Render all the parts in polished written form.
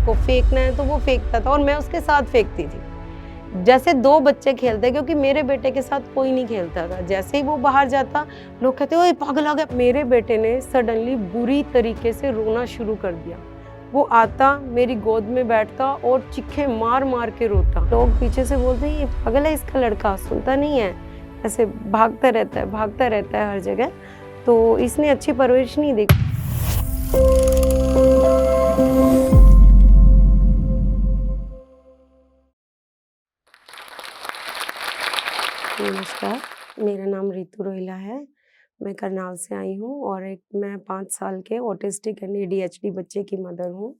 उसको फेंकना है तो वो फेंकता था और मैं उसके साथ फेंकती थी। जैसे 2 बच्चे खेलते, क्योंकि मेरे बेटे के साथ कोई नहीं खेलता था। जैसे ही वो बाहर जाता, लोग कहते ओए पागल आ गया। मेरे बेटे ने सडनली बुरी तरीके से रोना शुरू कर दिया। वो आता, मेरी गोद में बैठता और चीखें मार-मार के रोता। लोग पीछे से बोलते हैं ये पागल है इसका लड़का, सुनता नहीं है, ऐसे भागता रहता है हर जगह। तो इसने अच्छी परवरिश नहीं देखी। नमस्कार, मेरा नाम रितु रोहिला है। मैं करनाल से आई हूँ और मैं 5 साल के ऑटिस्टिक एंड एडीएचडी बच्चे की मदर हूँ।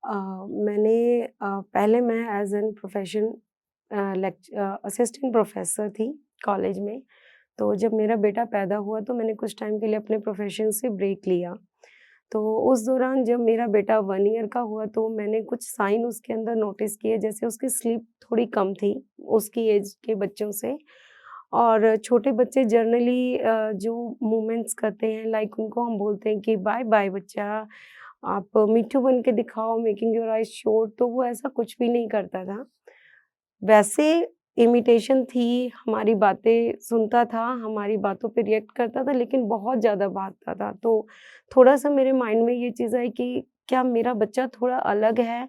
पहले मैं as an profession assistant professor थी कॉलेज में। तो जब मेरा बेटा पैदा हुआ तो मैंने कुछ टाइम के लिए अपने प्रोफ़ेशन से ब्रेक लिया। तो उस दौरान जब मेरा बेटा 1 ईयर का हुआ तो मैंने कुछ साइन उसके अंदर नोटिस किए, जैसे उसकी स्लीप थोड़ी कम थी उसकी एज के बच्चों से। और छोटे बच्चे जनरली जो मूवमेंट्स करते हैं, लाइक उनको हम बोलते हैं कि बाय बाय बच्चा, आप मिट्ठू बन के दिखाओ, मेकिंग योर आईज़ शोर, तो वो ऐसा कुछ भी नहीं करता था। वैसे इमिटेशन थी, हमारी बातें सुनता था, हमारी बातों पे रिएक्ट करता था, लेकिन बहुत ज़्यादा भागता था। तो थोड़ा-सा मेरे माइंड में ये चीज़ आई कि क्या मेरा बच्चा थोड़ा अलग है?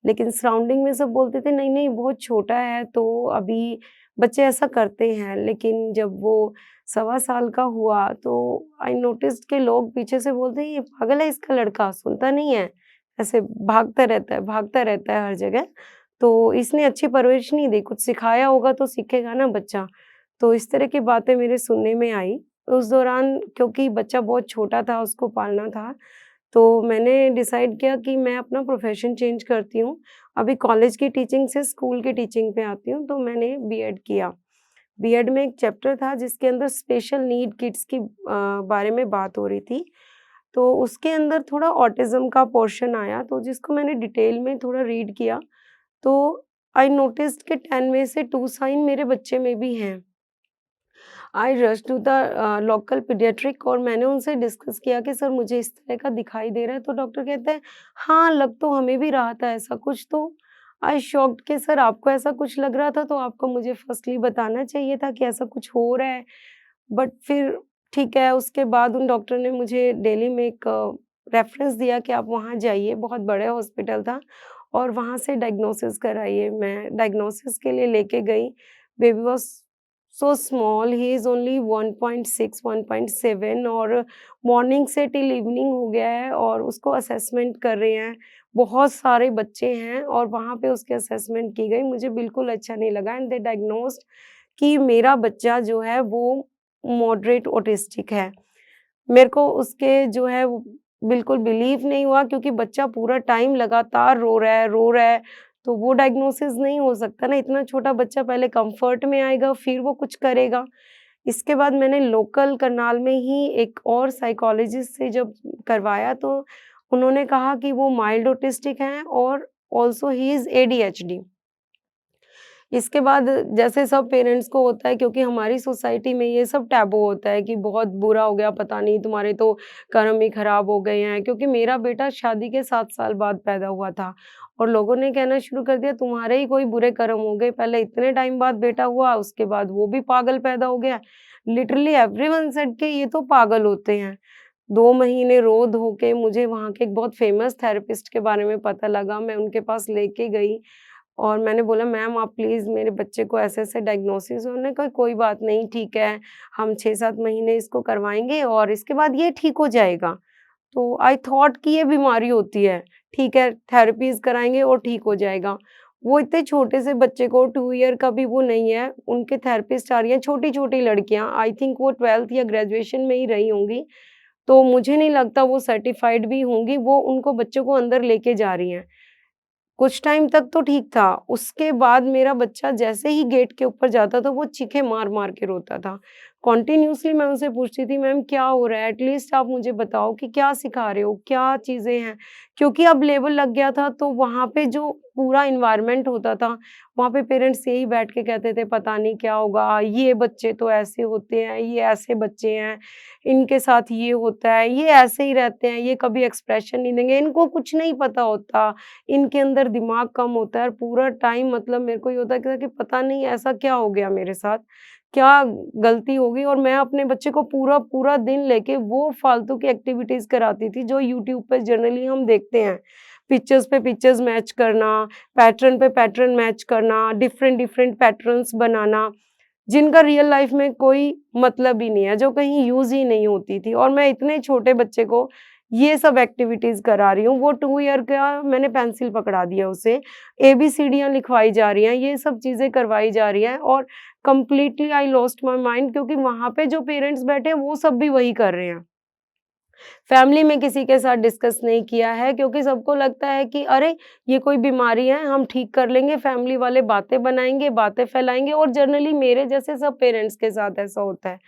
लेकिन सराउंडिंग में सब बोलते थे नहीं-नहीं बहुत छोटा है, तो अभी बच्चे ऐसा करते हैं। लेकिन जब वो सवा साल का हुआ तो आई नोटिस्ड कि लोग पीछे से बोलते हैं ये पागल है इसका लड़का, सुनता नहीं है, ऐसे भागता रहता है हर जगह। तो इसने अच्छी परवरिश नहीं दी, कुछ सिखाया होगा तो सीखेगा ना बच्चा। तो इस तरह की बातें मेरे सुनने में आई। उस दौरान क्योंकि बच्चा बहुत छोटा था, उसको पालना था, तो मैंने डिसाइड किया कि मैं अपना प्रोफ़ेशन चेंज करती हूँ। अभी कॉलेज की टीचिंग से स्कूल की टीचिंग पे आती हूँ, तो मैंने बीएड किया। बीएड में एक चैप्टर था जिसके अंदर स्पेशल नीड किड्स की बारे में बात हो रही थी। तो उसके अंदर थोड़ा ऑटिज़्म का पोर्शन आया, तो जिसको मैंने डिटेल में थोड़ा रीड किया, तो आई नोटिस्ड कि 10 में से 2 साइन मेरे बच्चे में भी हैं। I rushed to the local paediatric और मैंने उनसे डिस्कस किया कि सर मुझे इस तरह का दिखाई दे रहा है, तो डॉक्टर कहते हैं हाँ, लग तो हमें भी रहा था ऐसा कुछ। तो आई शॉक्ड कि सर आपको ऐसा कुछ लग रहा था तो आपको मुझे फर्स्टली बताना चाहिए था कि ऐसा कुछ हो रहा है। बट फिर ठीक है, उसके बाद उन डॉक्टर ने मुझे दिल्ली में एक रेफ़रेंस दिया कि आप वहाँ जाइए, बहुत बड़ा हॉस्पिटल था और वहाँ से डायग्नोसिस कराइए। मैं डायग्नोसिस के लिए लेके गई। Baby was so small, he is only 1.6, 1.7 और मॉर्निंग से टिल इवनिंग हो गया है और उसको असेसमेंट कर रहे हैं। बहुत सारे बच्चे हैं और वहाँ पे उसकी असेसमेंट की गई। मुझे बिल्कुल अच्छा नहीं लगा एंड दे डायग्नोस्ड कि मेरा बच्चा जो है वो मॉडरेट ऑटिस्टिक है। मेरे को उसके जो है वो बिल्कुल बिलीव नहीं हुआ, क्योंकि बच्चा पूरा टाइम लगातार रो रहा है, तो वो डायग्नोसिस नहीं हो सकता ना, इतना छोटा बच्चा पहले कम्फर्ट में आएगा, फिर वो कुछ करेगा। इसके बाद मैंने लोकल करनाल में ही एक और साइकोलॉजिस्ट से जब करवाया, तो उन्होंने कहा कि वो माइल्ड ऑटिस्टिक हैं और ऑल्सो ही इज़ एडीएचडी। इसके बाद जैसे सब पेरेंट्स को होता है, क्योंकि हमारी सोसाइटी में ये सब टैबू होता है कि बहुत बुरा हो गया, पता नहीं तुम्हारे तो कर्म ही खराब हो गए हैं, क्योंकि मेरा बेटा शादी के 7 साल बाद पैदा हुआ था और लोगों ने कहना शुरू कर दिया तुम्हारे ही कोई बुरे कर्म हो गए, पहले इतने टाइम बाद बेटा हुआ, उसके बाद वो भी पागल पैदा हो गया। लिटरली एवरीवन सेड कि ये तो पागल होते हैं। 2 महीने रो धो के मुझे वहाँ के एक बहुत फेमस थेरेपिस्ट के बारे में पता लगा, मैं उनके पास लेके गई और मैंने बोला मैम आप प्लीज़ मेरे बच्चे को ऐसे-ऐसे डायग्नोसिस है। उन्होंने कहा कोई बात नहीं, ठीक है, हम 6-7 महीने इसको करवाएँगे और इसके बाद ये ठीक हो जाएगा। तो आई थॉट कि ये बीमारी होती है, ठीक है, थेरेपीज़ कराएँगे और ठीक हो जाएगा। वो इतने छोटे से बच्चे को 2 ईयर का भी वो नहीं है, उनके थेरेपिस्ट आ रही हैं, छोटी-छोटी लड़कियाँ, आई थिंक वो 12th या ग्रेजुएशन में ही रही होंगी। तो मुझे नहीं लगता वो सर्टिफ़ाइड भी होंगी, वो उनको बच्चों को अंदर लेके जा रही हैं। कुछ टाइम तक तो ठीक था, उसके बाद मेरा बच्चा जैसे ही गेट के ऊपर जाता था, वो चीखें मार-मार के रोता था। कॉन्टिन्यूअसली मैं उनसे पूछती थी, "मैम क्या हो रहा है? एटलीस्ट आप मुझे बताओ कि क्या सिखा रहे हो? क्या चीज़ें हैं? क्योंकि अब लेबल लग गया था, तो वहाँ पे जो पूरा एनवायरनमेंट होता था, वहाँ पे पेरेंट्स यही बैठ के कहते थे पता नहीं क्या होगा, ये बच्चे तो ऐसे होते हैं, ये ऐसे बच्चे हैं, इनके साथ ये होता है, ये ऐसे ही रहते हैं, ये कभी एक्सप्रेशन नहीं देंगे, इनको कुछ नहीं पता होता, इनके अंदर दिमाग कम होता है। और पूरा टाइम मतलब मेरे को ये होता था कि पता नहीं ऐसा क्या हो गया मेरे साथ, क्या गलती हो गई, और मैं अपने बच्चे को पूरा-पूरा दिन लेके वो फालतू की एक्टिविटीज़ कराती थी जो यूट्यूब पे जनरली हम देखते हैं। पिक्चर्स पे पिक्चर्स मैच करना, पैटर्न पे पैटर्न मैच करना, डिफरेंट-डिफरेंट पैटर्न्स बनाना, जिनका रियल लाइफ में कोई मतलब ही नहीं है, जो कहीं यूज़ ही नहीं होती थी, और मैं इतने छोटे बच्चे को ये सब एक्टिविटीज़ करा रही हूँ। वो 2 ईयर का, मैंने पेंसिल पकड़ा दिया उसे, एबीसीडियाँ लिखवाई जा रही हैं, ये सब चीज़ें करवाई जा रही हैं, और completely I lost my mind, क्योंकि वहाँ पे जो पेरेंट्स बैठे हैं वो सब भी वही कर रहे हैं। फैमिली में किसी के साथ डिस्कस नहीं किया है, क्योंकि सबको लगता है कि अरे! ये कोई बीमारी है, हम ठीक कर लेंगे, फैमिली वाले बातें बनाएँगे, बातें फैलाएँगे, और जनरली मेरे जैसे सब पेरेंट्स के साथ ऐसा होता है।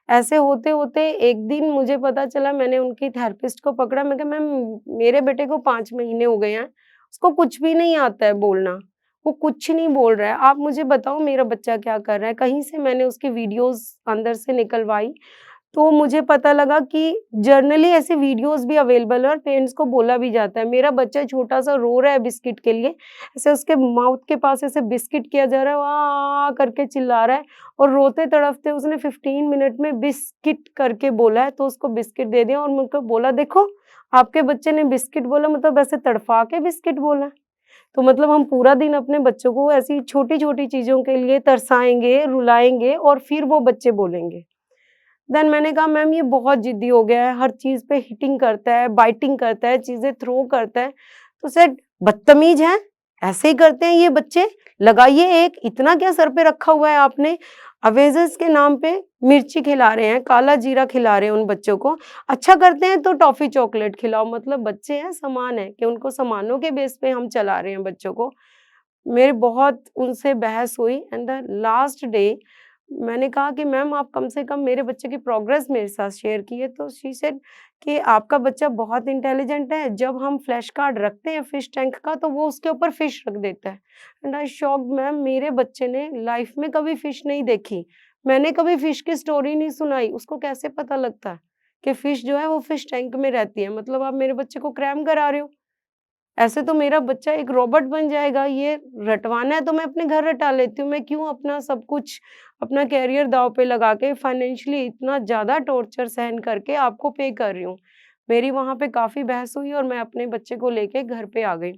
ऐसे होते-होते एक दिन मुझे पता चला, मैंने उनकी थेरेपिस्ट को पकड़ा, मैं कहा मैम, मेरे बेटे को 5 महीने हो गए हैं, उसको कुछ भी नहीं आता है बोलना, वो कुछ नहीं बोल रहा है, आप मुझे बताओ मेरा बच्चा क्या कर रहा है? कहीं से मैंने उसकी वीडियोज़ अंदर से निकलवाई, तो मुझे पता लगा कि जर्नली ऐसे वीडियोज़ भी अवेलेबल है, और पेरेंट्स को बोला भी जाता है, मेरा बच्चा छोटा-सा रो रहा है बिस्किट के लिए, ऐसे उसके माउथ के पास ऐसे बिस्किट किया जा रहा है, आ करके चिल्ला रहा है, और रोते-तड़पते उसने 15 मिनट में बिस्किट करके बोला है, तो उसको बिस्किट दे दिया, और मैं उनको बोला, देखो आपके बच्चे ने बिस्किट बोला, मतलब ऐसे तड़पा के बिस्किट बोला। तो मतलब हम पूरा दिन अपने बच्चों को ऐसी छोटी-छोटी चीज़ों के लिए तरसाएँगे, रुलाएँगे, और फिर वो बच्चे बोलेंगे। देन मैंने कहा मैम ये बहुत ज़िद्दी हो गया है, हर चीज़ पे हिटिंग करता है, बाइटिंग करता है, चीज़ें थ्रो करता है। तो सेड बदतमीज़ हैं, ऐसे ही करते हैं ये बच्चे, लगाइए एक, इतना क्या सर पे रखा हुआ है आपने? अवेज़र्स के नाम पे मिर्ची खिला रहे हैं, काला जीरा खिला रहे हैं उन बच्चों को। अच्छा करते हैं तो टॉफ़ी चॉकलेट खिलाओ, मतलब बच्चे हैं, सामान है कि उनको सामानों के बेस पे हम चला रहे हैं बच्चों को। मेरी बहुत उनसे बहस हुई, एंड द लास्ट डे मैंने कहा कि मैम आप कम से कम मेरे बच्चे की प्रोग्रेस मेरे साथ शेयर कीजिए, तो शी सेड कि आपका बच्चा बहुत इंटेलिजेंट है, जब हम फ्लैश कार्ड रखते हैं फिश टैंक का तो वो उसके ऊपर फिश रख देता है। एंड आई शॉक्ड मैम, मेरे बच्चे ने लाइफ में कभी फिश नहीं देखी, मैंने कभी फिश की स्टोरी नहीं सुनाई, उसको कैसे पता लगता है कि फिश जो है वो फिश टैंक में रहती है? मतलब आप मेरे बच्चे को क्रैम करा रहे हो। ऐसे तो मेरा बच्चा एक रोबोट बन जाएगा, ये रटवाना है तो मैं अपने घर रटा लेती हूँ, मैं क्यों अपना सब कुछ, अपना करियर दाँव पे लगा के फाइनेंशियली इतना ज़्यादा टॉर्चर सहन करके आपको पे कर रही हूँ। मेरी वहाँ पे काफ़ी बहस हुई, और मैं अपने बच्चे को लेके घर पे आ गई।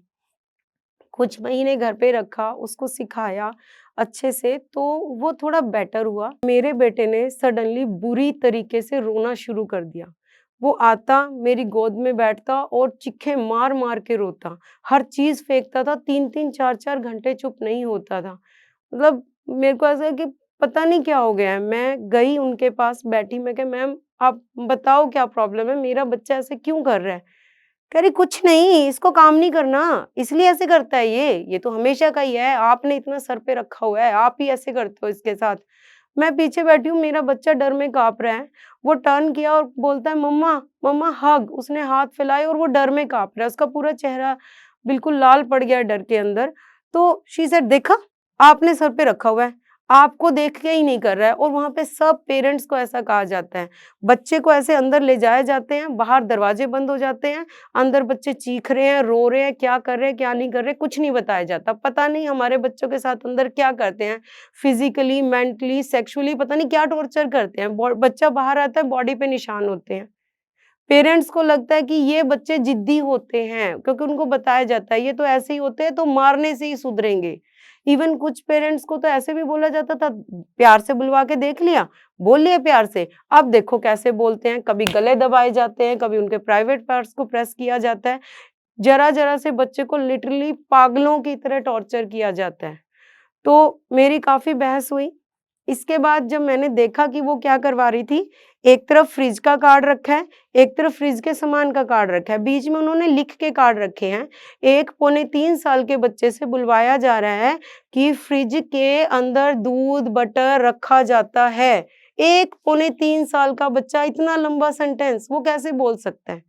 कुछ महीने घर पे रखा, उसको सिखाया अच्छे से, तो वो थोड़ा बेटर हुआ। मेरे बेटे ने सडनली बुरी तरीके से रोना शुरू कर दिया। वो आता, मेरी गोद में बैठता और चीखें मार-मार के रोता। हर चीज़ फेंकता था, 3-3 4-4 घंटे चुप नहीं होता था। मतलब मेरे को ऐसा है कि पता नहीं क्या हो गया है। मैं गई उनके पास, बैठी, मैं कहा मैम आप बताओ क्या प्रॉब्लम है? मेरा बच्चा ऐसे क्यों कर रहा है? कह रही कुछ नहीं, इसको काम नहीं करना, इसलिए ऐसे करता है ये तो हमेशा का ही है, आपने इतना सर पे रखा हुआ है, आप ही ऐसे करते हो इसके साथ। मैं पीछे बैठी हूँ, मेरा बच्चा डर में काँप रहा है, वो टर्न किया और बोलता है मम्मा, मम्मा हग, उसने हाथ फैलाए और वो डर में काँप रहा है, उसका पूरा चेहरा बिल्कुल लाल पड़ गया है डर के अंदर। तो शी सेड देखा, आपने सर पे रखा हुआ है, आपको देख के ही नहीं कर रहा है, और वहाँ पे सब पेरेंट्स को ऐसा कहा जाता है। बच्चे को ऐसे अंदर ले जाए जाते हैं, बाहर दरवाजे बंद हो जाते हैं, अंदर बच्चे चीख रहे हैं, रो रहे हैं, क्या कर रहे हैं, क्या नहीं कर रहे, कुछ नहीं बताया जाता। पता नहीं हमारे बच्चों के साथ अंदर क्या करते हैं, फिज़िकली, मेंटली, सेक्सुअली पता नहीं क्या टॉर्चर करते हैं। बॉ बच्चा बाहर आता है, बॉडी पे निशान होते हैं। पेरेंट्स को लगता है कि ये बच्चे ज़िद्दी होते हैं, क्योंकि उनको बताया जाता है, ये तो ऐसे ही होते हैं, तो मारने से ही सुधरेंगे। इवन कुछ पेरेंट्स को तो ऐसे भी बोला जाता था, प्यार से बुलवा के देख लिया, बोल लिया प्यार से, अब देखो कैसे बोलते हैं, कभी गले दबाए जाते हैं, कभी उनके प्राइवेट पार्ट्स को प्रेस किया जाता है। ज़रा-ज़रा से बच्चे को लिटरली पागलों की तरह टॉर्चर किया जाता है। तो मेरी काफ़ी बहस हुई। इसके बाद जब मैंने देखा कि वो क्या करवा रही थी, एक तरफ फ्रिज का कार्ड रखा है, एक तरफ फ्रिज के सामान का कार्ड रखा है, बीच में उन्होंने लिख के कार्ड रखे हैं। 1 पौने 3 साल के बच्चे से बुलवाया जा रहा है कि फ्रिज के अंदर दूध, बटर रखा जाता है। 1 पौने 3 साल का बच्चा इतना लंबा सेंटेंस वो कैसे बोल सकता है?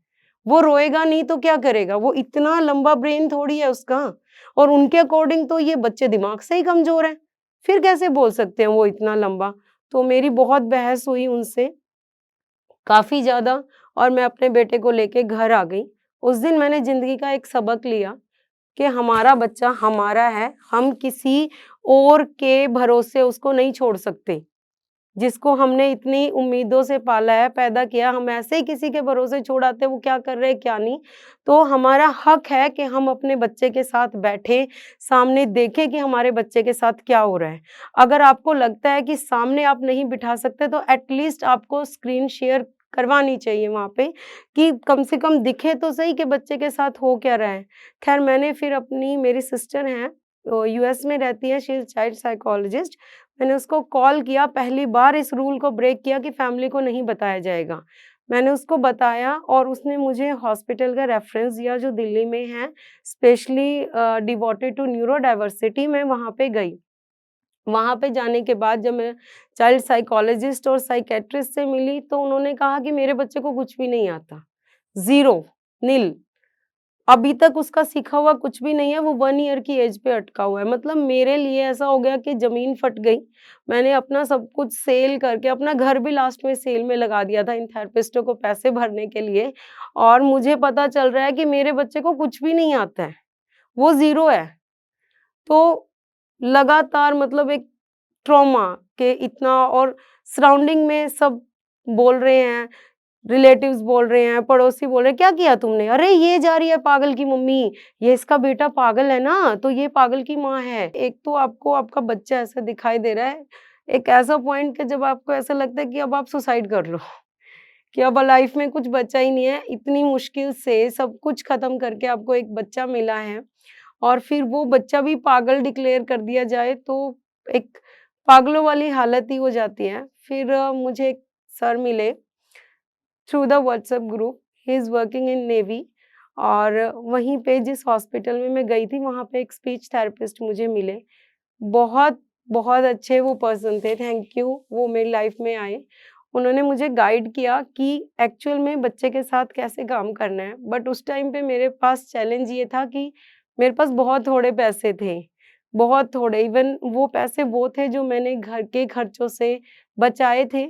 वो रोएगा नहीं तो क्या करेगा? वो इतना लंबा ब्रेन थोड़ी है उसका और उनके अकॉर्डिंग तो ये बच्चे दिमाग से ही कमज़ोर हैं। फिर कैसे बोल सकते हैं वो इतना लंबा? तो मेरी बहुत बहस हुई उनसे, काफ़ी ज़्यादा, और मैं अपने बेटे को लेके घर आ गई। उस दिन मैंने ज़िंदगी का एक सबक लिया कि हमारा बच्चा हमारा है, हम किसी और के भरोसे उसको नहीं छोड़ सकते। जिसको हमने इतनी उम्मीदों से पाला है, पैदा किया, हम ऐसे ही किसी के भरोसे छोड़ आते हैं, वो क्या कर रहे हैं, क्या नहीं। तो हमारा हक है कि हम अपने बच्चे के साथ बैठें, सामने देखें कि हमारे बच्चे के साथ क्या हो रहा है। अगर आपको लगता है कि सामने आप नहीं बिठा सकते, तो एट लीस्ट आपको स्क्रीन शेयर करवानी चाहिए वहाँ पे, कि कम से कम दिखे तो सही कि बच्चे के साथ हो क्या रहा है। ख़ैर मैंने फिर अपनी, मेरी सिस्टर हैं, यूएस में रहती हैं, शी इज़ चाइल्ड साइकोलॉजिस्ट, मैंने उसको कॉल किया, पहली बार इस रूल को ब्रेक किया कि फैमिली को नहीं बताया जाएगा। मैंने उसको बताया और उसने मुझे हॉस्पिटल का रेफ़रेंस दिया जो दिल्ली में है, specially devoted to neurodiversity. मैं वहाँ पे गई। वहाँ पे जाने के बाद जब मैं चाइल्ड साइकोलॉजिस्ट और साइकियाट्रिस्ट से मिली, तो उन्होंने कहा कि मेरे बच्चे को कुछ भी नहीं आता, ज़ीरो, निल। अभी तक उसका सीखा हुआ कुछ भी नहीं है, वो 1 ईयर की एज पे अटका हुआ है। मतलब मेरे लिए ऐसा हो गया कि ज़मीन फट गई। मैंने अपना सब कुछ सेल करके, अपना घर भी लास्ट में सेल में लगा दिया था इन थेरेपिस्टों को पैसे भरने के लिए, और मुझे पता चल रहा है कि मेरे बच्चे को कुछ भी नहीं आता है, वो ज़ीरो है। तो लगातार मतलब एक ट्रॉमा के इतना, और सराउंडिंग में सब बोल रहे हैं, रिलेटिव्स बोल रहे हैं, पड़ोसी बोल रहे हैं, "क्या किया तुमने?" "अरे! ये जा रही है पागल की मम्मी, ये इसका बेटा पागल है ना, तो ये पागल की माँ है।" एक तो आपको आपका बच्चा ऐसा दिखाई दे रहा है, एक ऐसा पॉइंट कि जब आपको ऐसा लगता है कि अब आप सुसाइड कर लो, कि अब लाइफ में कुछ बचा ही नहीं है। इतनी मुश्किल से सब कुछ खत्म करके आपको एक बच्चा मिला है, और फिर वो बच्चा भी पागल डिक्लेयर कर दिया जाए, तो एक पागलों वाली हालत ही हो जाती है। फिर मुझे एक सर मिले through the WhatsApp group, he is working in navy, और वहीं पे जिस हॉस्पिटल में मैं गई थी, वहाँ पे एक स्पीच थेरेपिस्ट मुझे मिले। बहुत, बहुत अच्छे वो पर्सन थे, थैंक यू, वो मेरी लाइफ में आए। उन्होंने मुझे गाइड किया कि एक्चुअल में बच्चे के साथ कैसे काम करना है। बट उस टाइम पे मेरे पास चैलेंज ये था कि मेरे पास बहुत थोड़े पैसे थे, बहुत थोड़े, इवन वो पैसे वो थे जो मैंने घर के खर्चों से बचाए थे।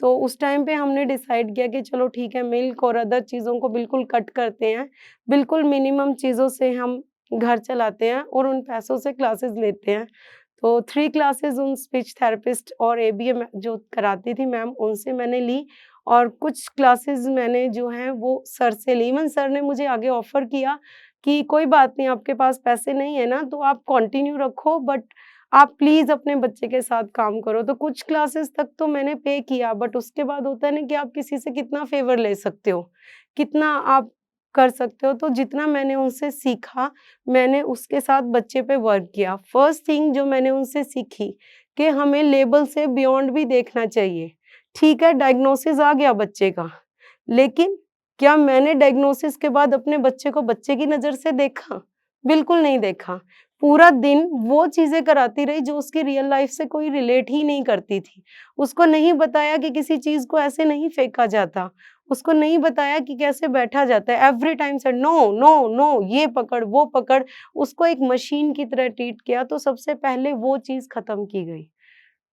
तो उस टाइम पे हमने डिसाइड किया कि चलो ठीक है, मिल्क और अदर चीज़ों को बिल्कुल कट करते हैं। बिल्कुल मिनिमम चीज़ों से हम घर चलाते हैं और उन पैसों से क्लासेस लेते हैं। तो 3 क्लासेस उन स्पीच थेरेपिस्ट और एबीए जो कराती थी मैम, उनसे मैंने ली, और कुछ क्लासेस मैंने जो हैं वो सर से ली। इवन सर ने मुझे आगे ऑफ़र किया कि कोई बात नहीं, आपके पास पैसे नहीं है ना, तो आप कंटिन्यू रखो, बट आप प्लीज़ अपने बच्चे के साथ काम करो। तो कुछ क्लासेस तक तो मैंने पे किया, बट उसके बाद होता है ना कि आप किसी से कितना फ़ेवर ले सकते हो, कितना आप कर सकते हो। तो जितना मैंने उनसे सीखा, मैंने उसके साथ बच्चे पे वर्क किया। फर्स्ट थिंग जो मैंने उनसे सीखी कि हमें लेबल से बियॉन्ड भी देखना चाहिए। ठीक है, डायग्नोसिस आ गया बच्चे का, लेकिन क्या मैंने डायग्नोसिस के बाद अपने बच्चे को बच्चे की नज़र से देखा? बिल्कुल नहीं देखा। पूरा दिन वो चीज़ें कराती रही जो उसकी रियल लाइफ़ से कोई रिलेट ही नहीं करती थी। उसको नहीं बताया कि किसी चीज़ को ऐसे नहीं फेंका जाता। उसको नहीं बताया कि कैसे बैठा जाता है। Every time said no, no, no, ये पकड़, वो पकड़। उसको एक मशीन की तरह ट्रीट किया, तो सबसे पहले वो चीज़ खत्म की गई।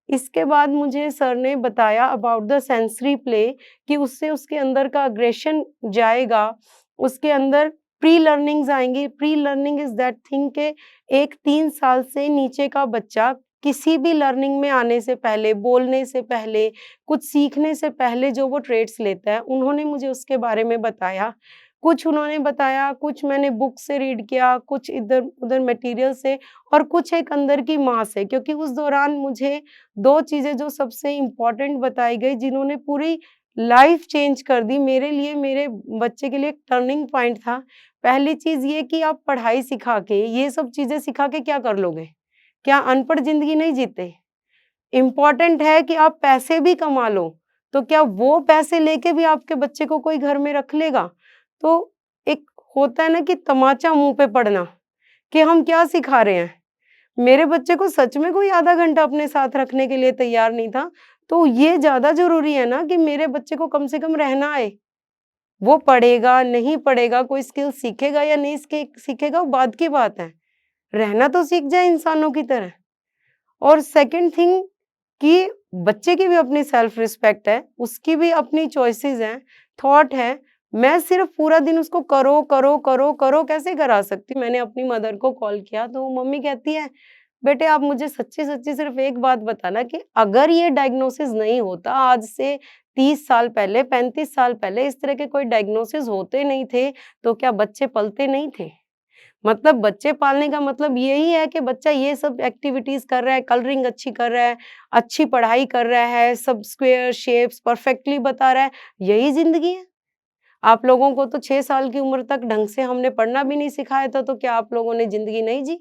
इसके बाद मुझे सर ने बताया अबाउट द सेंसरी प्ले, कि उससे उसके अंदर का अग्रेशन जाएगा, उसके अंदर प्री लर्निंग्स आएँगी। Pre learning is that thing के एक 3 साल से नीचे का बच्चा किसी भी लर्निंग में आने से पहले, बोलने से पहले, कुछ सीखने से पहले जो वो ट्रेड्स लेता है, उन्होंने मुझे उसके बारे में बताया। कुछ उन्होंने बताया, कुछ मैंने बुक से रीड किया, कुछ इधर-उधर मटीरियल से, और कुछ एक अंदर की माँ से, क्योंकि उस दौरान मुझे 2 चीज़ें जो सबसे इम्पोर्टेंट बताई गई, जिन्होंने पूरी लाइफ़ चेंज कर दी मेरे लिए, मेरे बच्चे के लिए एक टर्निंग पॉइंट था। पहली चीज़ ये कि आप पढ़ाई सिखा के, ये सब चीज़ें सिखा के क्या कर लोगे? क्या अनपढ़ ज़िंदगी नहीं जीते? इम्पोर्टेंट है कि आप पैसे भी कमा लो, तो क्या वो पैसे लेके भी आपके बच्चे को कोई घर में रख लेगा? तो एक होता है ना कि तमाचा मुँह पे पड़ना, कि हम क्या सिखा रहे हैं? मेरे बच्चे को सच में कोई आधा घंटा अपने साथ रखने के लिए तैयार नहीं था, तो ये ज़्यादा ज़रूरी है ना कि मेरे बच्चे को कम से कम रहना आए। वो पढ़ेगा, नहीं पढ़ेगा, कोई स्किल सीखेगा या नहीं सीखेगा वो बाद की बात है। रहना तो सीख जाए इंसानों की तरह। और सेकंड थिंग कि बच्चे की भी अपनी सेल्फ रिस्पेक्ट है, उसकी भी अपनी चॉइसेस हैं, थॉट है। मैं सिर्फ पूरा दिन उसको करो, करो, करो, करो कैसे करा सकती हूँ? मैंने अपनी मदर को कॉल किया तो मम्मी कहती है, "बेटे आप मुझे सच्ची-सच्ची सिर्फ एक बात बताना कि अगर ये डायग्नोसिस नहीं होता आज से 30 साल पहले, 35 साल पहले इस तरह के कोई डायग्नोसिस होते नहीं थे, तो क्या बच्चे पलते नहीं थे?" मतलब बच्चे पालने का मतलब यही है कि बच्चा ये सब एक्टिविटीज़ कर रहा है, कलरिंग अच्छी कर रहा है, अच्छी पढ़ाई कर रहा है, सब स्क्वायर शेप्स परफेक्टली बता रहा है, यही ज़िंदगी है। आप लोगों को तो 6 साल की उम्र तक ढंग से हमने पढ़ना भी नहीं सिखाया था, तो क्या आप लोगों ने ज़िंदगी नहीं जी?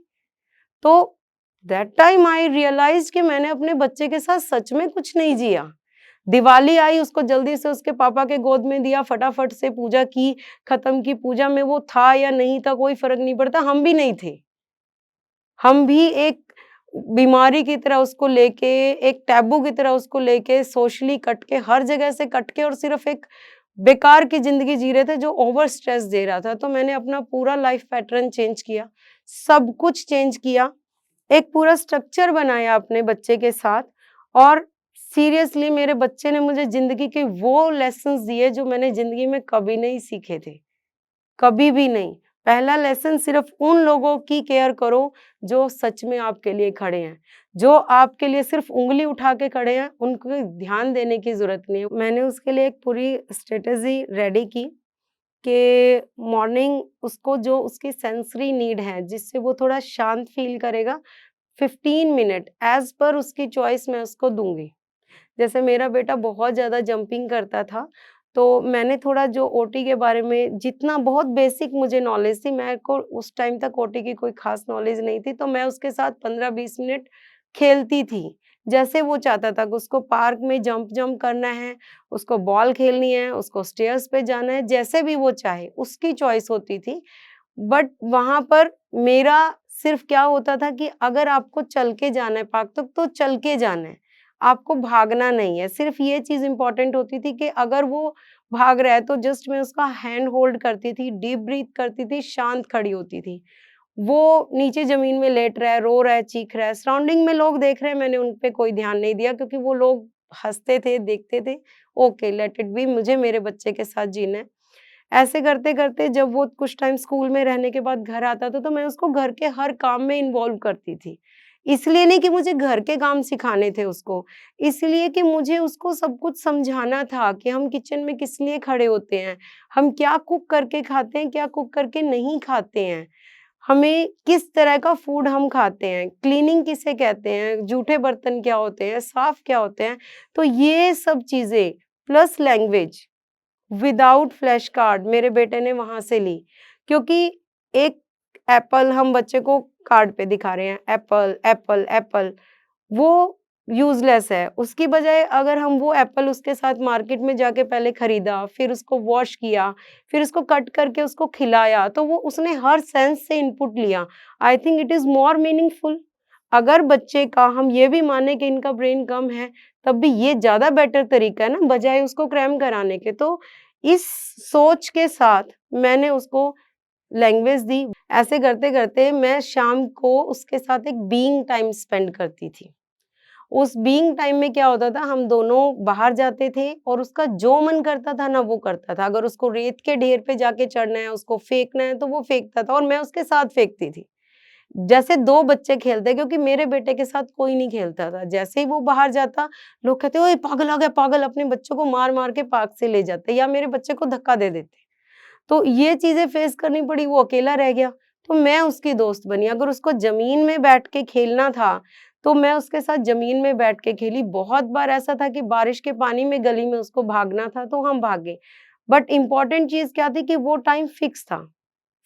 तो दैट टाइम आई रियलाइज़्ड कि मैंने अपने बच्चे के साथ सच में कुछ नहीं जिया। दिवाली आई उसको जल्दी से उसके पापा के गोद में दिया, फटाफट से पूजा की, खत्म की। पूजा में वो था या नहीं था कोई फ़र्क नहीं पड़ता, हम भी नहीं थे। हम भी एक बीमारी की तरह उसको लेके, एक टैबू की तरह उसको लेके, सोशली कट के, हर जगह से कट के और सिर्फ़ एक बेकार की ज़िंदगी जी रहे थे जो ओवर स्ट्रेस दे रहा था। तो मैंने अपना पूरा लाइफ़ पैटर्न चेंज किया, सब कुछ चेंज किया, एक पूरा स्ट्रक्चर बनाया अपने बच्चे के साथ और सीरियसली मेरे बच्चे ने मुझे ज़िंदगी के वो लेसन्स दिए जो मैंने ज़िंदगी में कभी नहीं सीखे थे। कभी भी नहीं। पहला लेसन सिर्फ़ उन लोगों की केयर करो जो सच में आपके लिए खड़े हैं। जो आपके लिए सिर्फ़ उँगली उठा के खड़े हैं, उनको ध्यान देने की ज़रूरत नहीं है। मैंने उसके लिए एक पूरी स्ट्रैटेजी रेडी की कि मॉर्निंग उसको जो उसकी सेंसरी नीड है, जिससे वो थोड़ा शांत फ़ील करेगा, 15 मिनट ऐज़ पर उसकी चॉइस मैं उसको दूँगी। जैसे मेरा बेटा बहुत ज़्यादा जंपिंग करता था, तो मैंने थोड़ा जो ओटी के बारे में जितना बहुत बेसिक मुझे नॉलेज थी, मेरे को उस टाइम तक ओटी की कोई ख़ास नॉलेज नहीं थी, तो मैं उसके साथ 15-20 मिनट खेलती थी। जैसे वो चाहता था कि उसको पार्क में जंप करना है, उसको बॉल खेलनी है, उसको स्टेयर्स पे जाना है, जैसे भी वो चाहे, उसकी चॉइस होती थी। बट वहाँ पर मेरा सिर्फ़ क्या होता था कि अगर आपको चल के जाना है पार्क तक, तो चल के जाना है। आपको भागना नहीं है। सिर्फ़ ये चीज़ इम्पोर्टेंट होती थी कि अगर वो भाग रहा है तो जस्ट मैं उसका हैंड होल्ड करती थी, डीप ब्रीथ करती थी, शांत खड़ी होती थी। वो नीचे ज़मीन में लेट रहा है, रो रहा है, चीख रहा है, सराउंडिंग में लोग देख रहे हैं, मैंने उन पे कोई ध्यान नहीं दिया क्योंकि वो लोग हँसते थे, देखते थे, ओके लेट इट बी मुझे मेरे बच्चे के साथ जीना है। ऐसे करते-करते जब वो कुछ टाइम स्कूल में रहने के बाद घर आता था, तो मैं उसको घर के हर काम में इन्वॉल्व करती थी। इसलिए नहीं कि मुझे घर के काम सिखाने थे उसको, इसलिए कि मुझे उसको सब कुछ समझाना था कि हम किचन में किस लिए खड़े होते हैं, हम क्या कुक करके खाते हैं, क्या कुक करके नहीं खाते हैं, हमें किस तरह का फूड हम खाते हैं, क्लीनिंग किसे कहते हैं, जूठे बर्तन क्या होते हैं, साफ क्या होते हैं। तो ये सब चीज़ें plus language without flash card मेरे बेटे ने वहाँ से ली क्योंकि एक एप्पल हम बच्चे को कार्ड पे दिखा रहे हैं एप्पल, एप्पल, एप्पल वो यूज़लेस है। उसकी बजाय अगर हम वो एप्पल उसके साथ मार्केट में जाके पहले खरीदा, फिर उसको वॉश किया, फिर उसको कट करके उसको खिलाया, तो वो उसने हर सेंस से इनपुट लिया। I think it is more meaningful. अगर बच्चे का हम ये भी माने कि इनका ब्रेन कम है, तब भी ये ज़्यादा बेटर तरीका है ना, बजाय उसको क्रैम कराने के। तो इस सोच के साथ मैंने उसको लैंग्वेज दी। ऐसे करते-करते मैं शाम को उसके साथ एक बीइंग टाइम स्पेंड करती थी। उस बीइंग टाइम में क्या होता था हम दोनों बाहर जाते थे और उसका जो मन करता था ना वो करता था। अगर उसको रेत के ढेर पे जाके चढ़ना है, उसको फेंकना है तो वो फेंकता था और मैं उसके साथ फेंकती थी। जैसे 2 बच्चे खेलते हैं क्योंकि मेरे बेटे के साथ कोई नहीं खेलता था। जैसे ही वो बाहर जाता, लोग कहते, "ओए पागल आ गया पागल!" अपने बच्चों को मार-मार के पार्क से ले जाते या मेरे बच्चे को धक्का दे देते। तो ये चीज़ें फेस करनी पड़ी, वो अकेला रह गया, तो मैं उसकी दोस्त बनी। अगर उसको ज़मीन में बैठ के खेलना था, तो मैं उसके साथ ज़मीन में बैठ के खेली। बहुत बार ऐसा था कि बारिश के पानी में गली में उसको भागना था, तो हम भागे। बट इम्पोर्टेंट चीज़ क्या थी कि वो टाइम फिक्स था,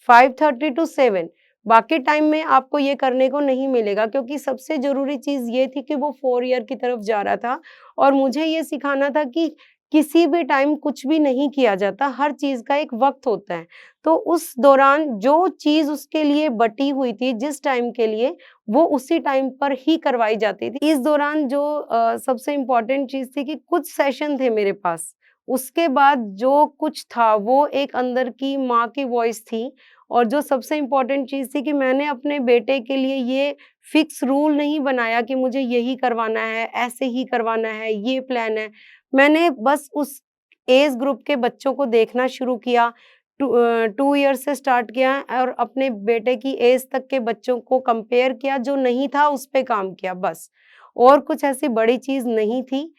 5:30 टू 7 बाकी टाइम में आपको ये करने को नहीं मिलेगा क्योंकि सबसे ज़रूरी चीज़ ये थी कि वो 4 ईयर की तरफ जा रहा था और मुझे ये सिखाना था कि किसी भी टाइम कुछ भी नहीं किया जाता, हर चीज़ का एक वक़्त होता है। तो उस दौरान जो चीज़ उसके लिए बटी हुई थी जिस टाइम के लिए, वो उसी टाइम पर ही करवाई जाती थी। इस दौरान जो सबसे इम्पोर्टेंट चीज़ थी कि कुछ सेशन थे मेरे पास, उसके बाद जो कुछ था वो एक अंदर की माँ की वॉइस थी और जो सबसे इम्पोर्टेंट चीज़ थी कि मैंने अपने बेटे के लिए ये फिक्स रूल नहीं बनाया कि मुझे यही करवाना है, ऐसे ही करवाना है, ये प्लान है। मैंने बस उस एज ग्रुप के बच्चों को देखना शुरू किया। 2 ईयर से स्टार्ट किया और अपने बेटे की एज तक के बच्चों को कंपेयर किया, जो नहीं था उस पे काम किया बस। और कुछ ऐसी बड़ी चीज़ नहीं थी।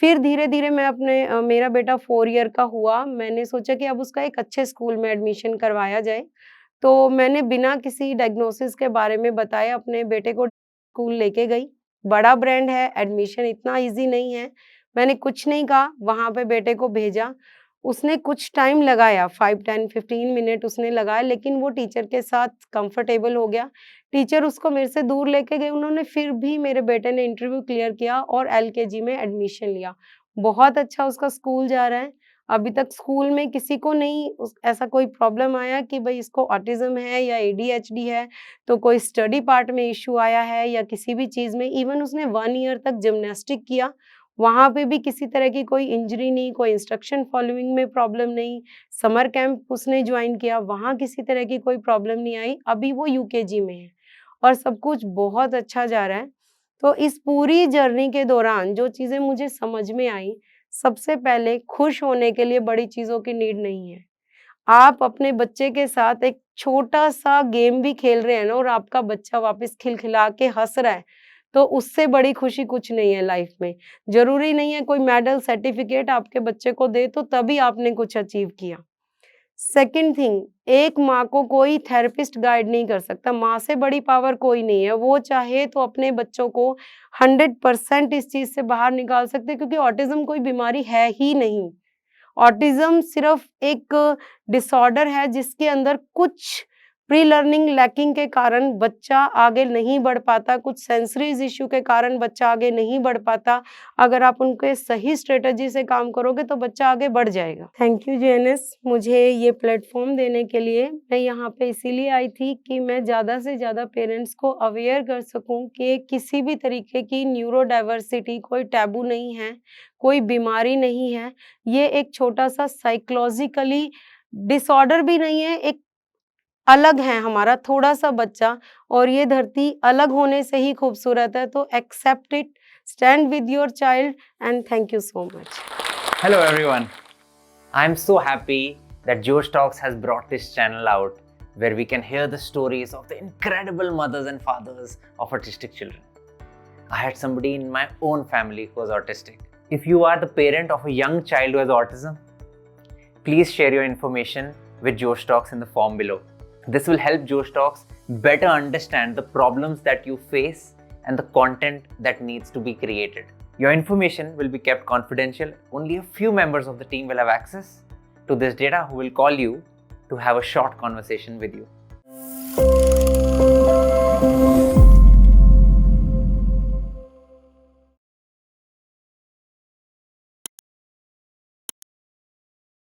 फिर धीरे-धीरे मैं मेरा बेटा 4 ईयर का हुआ, मैंने सोचा कि अब उसका एक अच्छे स्कूल में एडमिशन करवाया जाए। तो मैंने बिना किसी डायग्नोसिस के बारे में बताए अपने बेटे को स्कूल लेके गई। बड़ा ब्रांड है, एडमिशन इतना ईज़ी नहीं है। मैंने कुछ नहीं कहा, वहाँ पे बेटे को भेजा। उसने कुछ टाइम लगाया, 5, 10, 15 मिनट उसने लगाए, लेकिन वो टीचर के साथ कंफर्टेबल हो गया। टीचर उसको मेरे से दूर लेके गए, उन्होंने फिर भी मेरे बेटे ने इंटरव्यू क्लियर किया और एलकेजी में एडमिशन लिया। बहुत अच्छा उसका स्कूल जा रहा है। अभी तक स्कूल में किसी को नहीं ऐसा कोई प्रॉब्लम आया कि भई इसको ऑटिज़्म है या एडीएचडी है, तो कोई स्टडी पार्ट में इश्यू आया है या किसी भी चीज़ में। इवन उसने 1 ईयर तक जिम्नास्टिक किया, वहाँ पे भी किसी तरह की कोई इंजरी नहीं, कोई इंस्ट्रक्शन फॉलोइंग में प्रॉब्लम नहीं। समर कैंप उसने जॉइन किया, वहाँ किसी तरह की कोई प्रॉब्लम नहीं आई। अभी वो यूकेजी में है और सब कुछ बहुत अच्छा जा रहा है। तो इस पूरी जर्नी के दौरान जो चीज़ें मुझे समझ में आई, सबसे पहले खुश होने के लिए बड़ी चीज़ों की नीड नहीं है। आप अपने बच्चे के साथ एक छोटा-सा गेम भी खेल रहे हैं ना और आपका बच्चा वापस खिलखिला के हँस रहा है, तो उससे बड़ी खुशी कुछ नहीं है लाइफ में। ज़रूरी नहीं है कोई मेडल, सर्टिफ़िकेट आपके बच्चे को दे तो तभी आपने कुछ अचीव किया। सेकंड थिंग, एक माँ को कोई थेरेपिस्ट गाइड नहीं कर सकता, माँ से बड़ी पावर कोई नहीं है। वो चाहे तो अपने बच्चों को 100% इस चीज़ से बाहर निकाल सकते हैं क्योंकि ऑटिज़्म कोई बीमारी है ही नहीं। ऑटिज़्म सिर्फ़ एक डिसऑर्डर है जिसके अंदर कुछ प्री लर्निंग लैकिंग के कारण बच्चा आगे नहीं बढ़ पाता, कुछ सेंसरीज़ इश्यू के कारण बच्चा आगे नहीं बढ़ पाता। अगर आप उनके सही स्ट्रैटेजी से काम करोगे तो बच्चा आगे बढ़ जाएगा। थैंक यू जेएनएस मुझे ये प्लेटफ़ॉर्म देने के लिए। मैं यहाँ पे इसीलिए आई थी कि मैं ज़्यादा से ज़्यादा पेरेंट्स को अवेयर कर सकूँ कि किसी भी तरीके की न्यूरो डाइवर्सिटी कोई टैबू नहीं है, कोई बीमारी नहीं है। ये एक छोटा-सा साइकोलॉजिकली डिसऑर्डर भी नहीं है, एक अलग है हमारा थोड़ा-सा बच्चा और ये धरती अलग होने से ही खूबसूरत है, तो accept it, stand with your child and thank you so much. Hello everyone. I'm so happy that Josh Talks has brought this channel out where we can hear the stories of the incredible mothers and fathers of autistic children. I had somebody in my own family who was autistic. If you are the parent of a young child who has autism, please share your information with Josh Talks in the form below. This will help Josh Talks better understand the problems that you face and the content that needs to be created. Your information will be kept confidential. Only a few members of the team will have access to this data who will call you to have a short conversation with you.